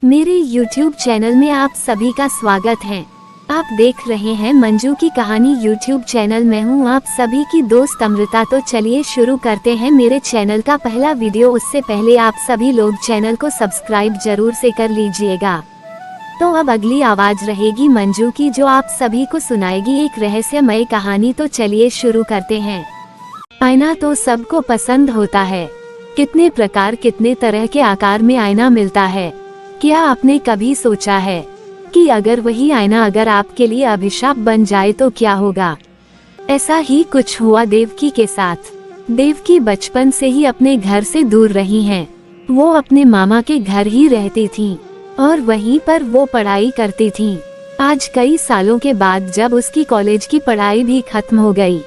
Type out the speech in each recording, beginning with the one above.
मेरे YouTube channel में आप सभी का स्वागत है। आप देख रहे हैं मंजू की कहानी YouTube चैनल। मैं हूं आप सभी की दोस्त अमृता। तो चलिए शुरू करते हैं मेरे चैनल का पहला वीडियो। उससे पहले आप सभी लोग चैनल को सब्सक्राइब जरूर से कर लीजिएगा। तो अब अगली आवाज रहेगी मंजू की, जो आप सभी को सुनाएगी एक रहस्यमय कहानी। तो चलिए शुरू करते हैं। आईना तो सबको पसंद होता है। कितने प्रकार कितने तरह के आकार में आईना मिलता है। क्या आपने कभी सोचा है कि अगर वही आईना अगर आपके लिए अभिशाप बन जाए तो क्या होगा। ऐसा ही कुछ हुआ देवकी के साथ। देवकी बचपन से ही अपने घर से दूर रही हैं। वो अपने मामा के घर ही रहती थीं और वहीं पर वो पढ़ाई करती थीं। आज कई सालों के बाद जब उसकी कॉलेज की पढ़ाई भी खत्म हो गई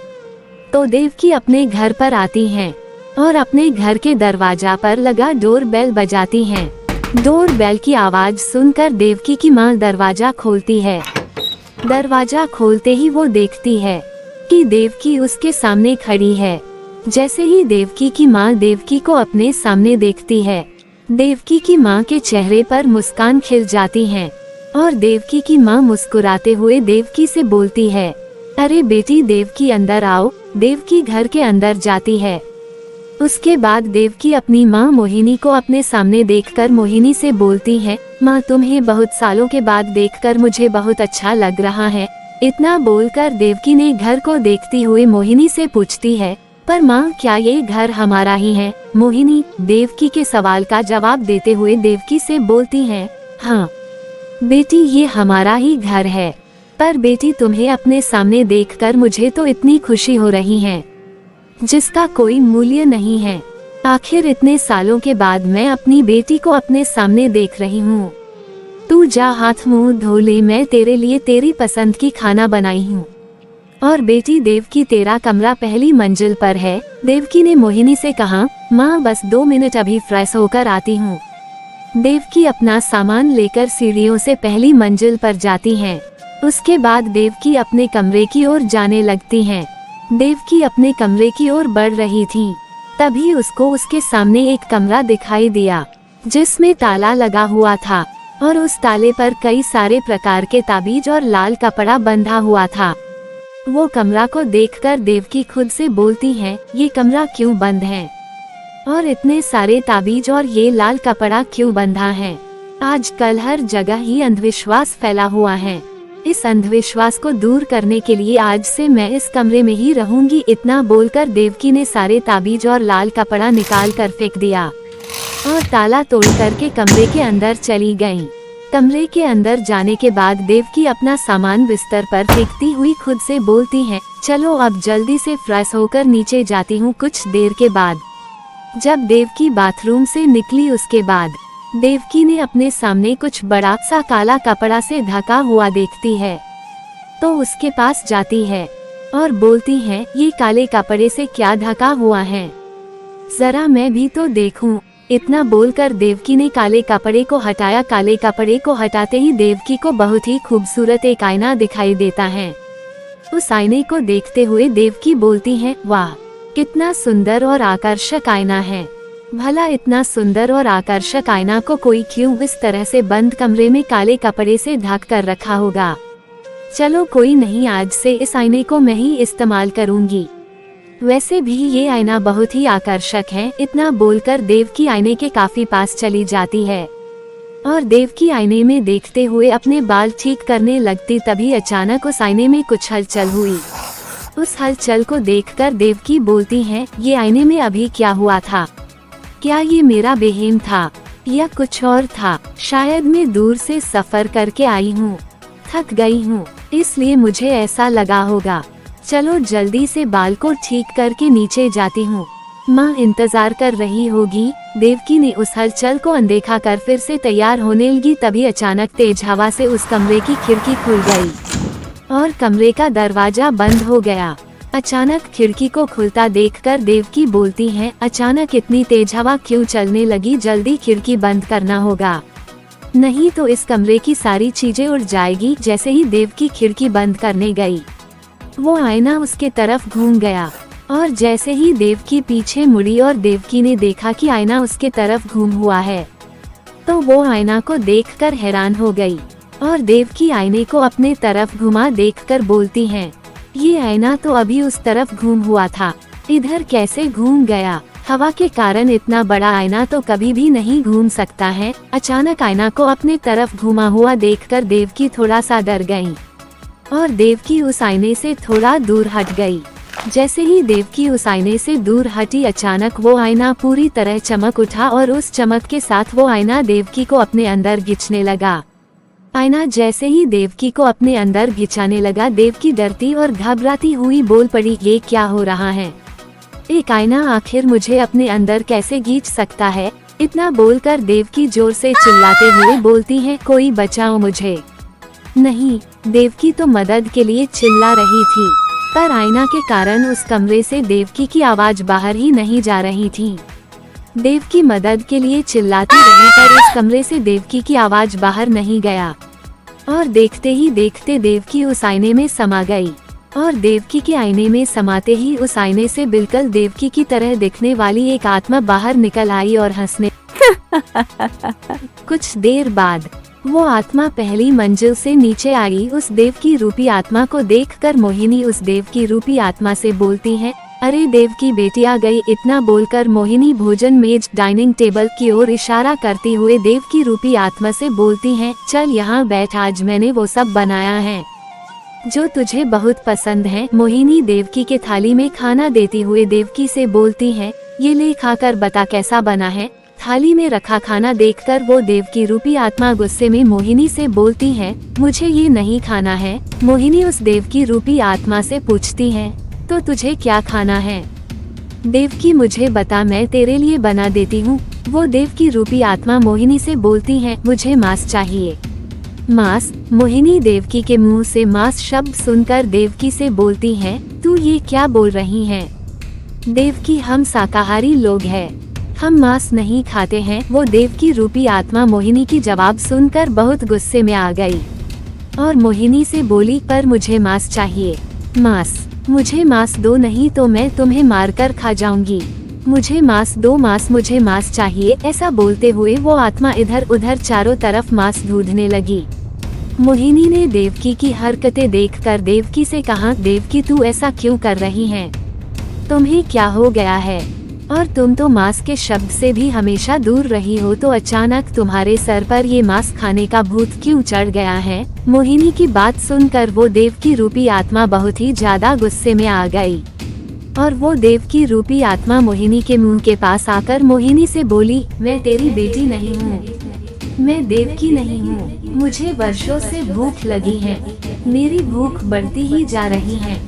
तो देवकी अपने घर पर आती हैं और अपने घर के दरवाजा पर लगा डोर बेल बजाती हैं। डोर बेल की आवाज सुनकर देवकी की माँ दरवाजा खोलती है। दरवाजा खोलते ही वो देखती है कि देवकी उसके सामने खड़ी है। जैसे ही देवकी की माँ देवकी को अपने सामने देखती है, देवकी की माँ के चेहरे पर मुस्कान खिल जाती है और देवकी की माँ मुस्कुराते हुए देवकी से बोलती है, अरे बेटी देवकी अंदर आओ। देवकी घर के अंदर जाती है। उसके बाद देवकी अपनी माँ मोहिनी को अपने सामने देखकर मोहिनी से बोलती है, माँ तुम्हें बहुत सालों के बाद देखकर मुझे बहुत अच्छा लग रहा है। इतना बोलकर देवकी ने घर को देखती हुए मोहिनी से पूछती है, पर माँ क्या ये घर हमारा ही है। मोहिनी देवकी के सवाल का जवाब देते हुए देवकी से बोलती है, हाँ बेटी ये हमारा ही घर है, पर बेटी तुम्हें अपने सामने देखकर मुझे तो इतनी खुशी हो रही है जिसका कोई मूल्य नहीं है। आखिर इतने सालों के बाद मैं अपनी बेटी को अपने सामने देख रही हूँ। तू जा हाथ मुंह धो ले, मैं तेरे लिए तेरी पसंद की खाना बनाई हूँ। और बेटी देवकी तेरा कमरा पहली मंजिल पर है। देवकी ने मोहिनी से कहा, माँ बस 2 मिनट अभी फ्रेश होकर आती हूँ। देवकी अपना सामान लेकर सीढ़ियों से पहली मंजिल पर जाती हैं। उसके बाद देवकी अपने कमरे की ओर जाने लगती हैं। देवकी अपने कमरे की ओर बढ़ रही थी, तभी उसको उसके सामने एक कमरा दिखाई दिया जिसमें ताला लगा हुआ था और उस ताले पर कई सारे प्रकार के ताबीज और लाल कपड़ा बंधा हुआ था। वो कमरा को देखकर देवकी खुद से बोलती है, ये कमरा क्यों बंद है और इतने सारे ताबीज और ये लाल कपड़ा क्यों बंधा है। आजकल हर जगह ही अंधविश्वास फैला हुआ है। इस अंधविश्वास को दूर करने के लिए आज से मैं इस कमरे में ही रहूंगी। इतना बोलकर देवकी ने सारे ताबीज और लाल कपड़ा निकाल कर फेंक दिया और ताला तोड़ करके कमरे के अंदर चली गयी। कमरे के अंदर जाने के बाद देवकी अपना सामान बिस्तर पर फेंकती हुई खुद से बोलती है, चलो अब जल्दी से फ्रेश होकर नीचे जाती हूँ। कुछ देर के बाद जब देवकी बाथरूम से निकली, उसके बाद देवकी ने अपने सामने कुछ बड़ा सा काला कपड़ा से ढका हुआ देखती है तो उसके पास जाती है और बोलती है, ये काले कपड़े से क्या ढका हुआ है, जरा मैं भी तो देखूं। इतना बोलकर देवकी ने काले कपड़े को हटाया। काले कपड़े को हटाते ही देवकी को बहुत ही खूबसूरत एक आईना दिखाई देता है। उस आईने को देखते हुए देवकी बोलती है, वाह कितना सुंदर और आकर्षक आईना है। भला इतना सुंदर और आकर्षक आईना को कोई क्यों इस तरह से बंद कमरे में काले कपड़े से ढक कर रखा होगा। चलो कोई नहीं, आज से इस आईने को मैं ही इस्तेमाल करूंगी। वैसे भी ये आईना बहुत ही आकर्षक है। इतना बोलकर देवकी आईने के काफी पास चली जाती है और देवकी आईने में देखते हुए अपने बाल ठीक करने लगती। तभी अचानक उस आईने में कुछ हलचल हुई। उस हलचल को देखकर देवकी बोलती है, ये आईने में अभी क्या हुआ था। क्या ये मेरा बेहेम था या कुछ और था। शायद मैं दूर से सफर करके आई हूँ, थक गई हूँ, इसलिए मुझे ऐसा लगा होगा। चलो जल्दी से बाल को ठीक करके नीचे जाती हूँ, माँ इंतजार कर रही होगी। देवकी ने उस हलचल को अनदेखा कर फिर से तैयार होने लगी। तभी अचानक तेज हवा से उस कमरे की खिड़की खुल गई और कमरे का दरवाजा बंद हो गया। अचानक खिड़की को खुलता देखकर देवकी बोलती है, अचानक इतनी तेज हवा क्यों चलने लगी। जल्दी खिड़की बंद करना होगा, नहीं तो इस कमरे की सारी चीजें उड़ जाएगी। जैसे ही देवकी खिड़की बंद करने गई, वो आईना उसके तरफ घूम गया और जैसे ही देवकी पीछे मुड़ी और देवकी ने देखा कि आईना उसके तरफ घूम हुआ है, तो वो आईना को देखकर हैरान हो गई और देवकी आईने को अपने तरफ घुमा देखकर बोलती है, ये आईना तो अभी उस तरफ घूम हुआ था, इधर कैसे घूम गया? हवा के कारण इतना बड़ा आईना तो कभी भी नहीं घूम सकता है। अचानक आईना को अपने तरफ घुमा हुआ देखकर देवकी थोड़ा सा डर गई और देवकी उस आईने से थोड़ा दूर हट गई। जैसे ही देवकी उस आईने से दूर हटी, अचानक वो आईना पूरी तरह चमक उठा और उस चमक के साथ वो आईना देवकी को अपने अंदर खींचने लगा। आईना जैसे ही देवकी को अपने अंदर खिंचाने लगा, देवकी डरती और घबराती हुई बोल पड़ी, ये क्या हो रहा है? एक आईना आखिर मुझे अपने अंदर कैसे खींच सकता है? इतना बोलकर देवकी जोर से चिल्लाते हुए बोलती है, कोई बचाओ मुझे। नहीं, देवकी तो मदद के लिए चिल्ला रही थी, पर आईना के कारण उस कमरे से देवकी की आवाज बाहर ही नहीं जा रही थी। देवकी मदद के लिए चिल्लाती रही पर इस कमरे से देवकी की आवाज बाहर नहीं गया और देखते ही देखते देवकी उस आईने में समा गई और देवकी के आईने में समाते ही उस आईने से बिल्कुल देवकी की तरह दिखने वाली एक आत्मा बाहर निकल आई और हंसने कुछ देर बाद वो आत्मा पहली मंजिल से नीचे आई। उस देवकी रूपी आत्मा को देखकर मोहिनी उस देवकी रूपी आत्मा से बोलती है, अरे देवकी बेटी आ गई। इतना बोलकर मोहिनी भोजन मेज डाइनिंग टेबल की ओर इशारा करती हुए देवकी रूपी आत्मा से बोलती है, चल यहाँ बैठ, आज मैंने वो सब बनाया है जो तुझे बहुत पसंद है। मोहिनी देवकी के थाली में खाना देती हुए देवकी से बोलती है, ये ले खाकर बता कैसा बना है। थाली में रखा खाना देखकर वो देवकी रूपी आत्मा गुस्से में मोहिनी से बोलती है, मुझे ये नहीं खाना है। मोहिनी उस देवकी रूपी आत्मा से पूछती है, तो तुझे क्या खाना है? देवकी मुझे बता, मैं तेरे लिए बना देती हूँ। वो देवकी रूपी आत्मा मोहिनी से बोलती है, मुझे मांस चाहिए। मांस? मोहिनी देवकी के मुंह से मांस शब्द सुनकर देवकी से बोलती है, तू ये क्या बोल रही है? देवकी, हम शाकाहारी लोग हैं, हम मांस नहीं खाते हैं। वो देवकी रूपी आत्मा मोहिनी की जवाब सुनकर बहुत गुस्से में आ गई और मोहिनी से बोली, पर मुझे मांस चाहिए। मांस? मुझे मांस दो, नहीं तो मैं तुम्हें मारकर खा जाऊंगी। मुझे मांस दो, मांस, मुझे मांस चाहिए। ऐसा बोलते हुए वो आत्मा इधर उधर चारों तरफ मांस ढूंढने लगी। मोहिनी ने देवकी की हरकतें देखकर देवकी से कहा, देवकी तू ऐसा क्यों कर रही है? तुम्हें क्या हो गया है? और तुम तो मांस के शब्द से भी हमेशा दूर रही हो, तो अचानक तुम्हारे सर पर ये मांस खाने का भूत क्यों चढ़ गया है? मोहिनी की बात सुनकर वो देवकी रूपी आत्मा बहुत ही ज्यादा गुस्से में आ गई और वो देवकी रूपी आत्मा मोहिनी के मुंह के पास आकर मोहिनी से बोली, मैं तेरी बेटी नहीं हूँ, मैं देवकी नहीं हूँ। मुझे वर्षों से भूख लगी है, मेरी भूख बढ़ती ही जा रही है,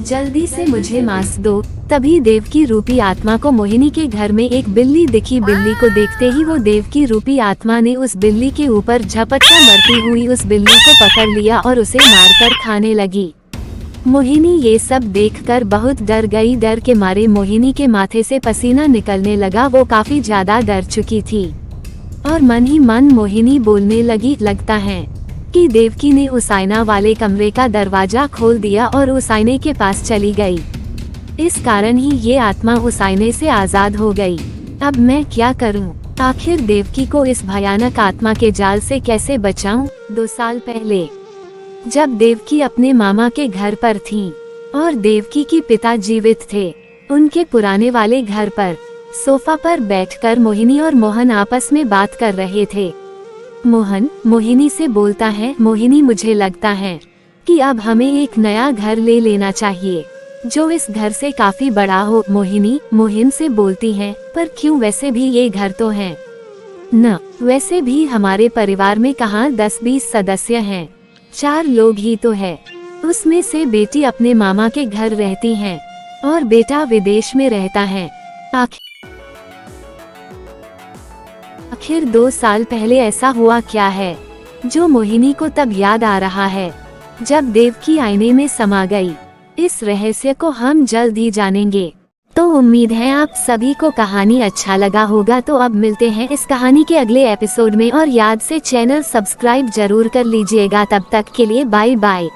जल्दी से मुझे मांस दो। तभी देवकी रूपी आत्मा को मोहिनी के घर में एक बिल्ली दिखी। बिल्ली को देखते ही वो देवकी रूपी आत्मा ने उस बिल्ली के ऊपर झपटकर मरती हुई उस बिल्ली को पकड़ लिया और उसे मारकर खाने लगी। मोहिनी ये सब देखकर बहुत डर गई। डर के मारे मोहिनी के माथे से पसीना निकलने लगा। वो काफी ज्यादा डर चुकी थी और मन ही मन मोहिनी बोलने लगी, लगता है कि देवकी ने उस आईना वाले कमरे का दरवाजा खोल दिया और उस आईने के पास चली गई। इस कारण ही ये आत्मा उस आईने से आजाद हो गई। अब मैं क्या करूं? आखिर देवकी को इस भयानक आत्मा के जाल से कैसे बचाऊं? 2 साल पहले जब देवकी अपने मामा के घर पर थी और देवकी के पिता जीवित थे, उनके पुराने वाले घर पर सोफा पर बैठकर मोहिनी और मोहन आपस में बात कर रहे थे। मोहन मोहिनी से बोलता है, मोहिनी मुझे लगता है कि अब हमें एक नया घर ले लेना चाहिए जो इस घर से काफी बड़ा हो। मोहिनी मोहन से बोलती है, पर क्यों? वैसे भी ये घर तो है न, वैसे भी हमारे परिवार में कहाँ 10-20 सदस्य हैं, 4 लोग ही तो है। उसमें से बेटी अपने मामा के घर रहती है और बेटा विदेश में रहता है। आखिर 2 साल पहले ऐसा हुआ क्या है जो मोहिनी को तब याद आ रहा है जब देवकी आईने में समा गई। इस रहस्य को हम जल्द ही जानेंगे। तो उम्मीद है आप सभी को कहानी अच्छा लगा होगा। तो अब मिलते हैं इस कहानी के अगले एपिसोड में और याद से चैनल सब्सक्राइब जरूर कर लीजिएगा। तब तक के लिए बाय बाय।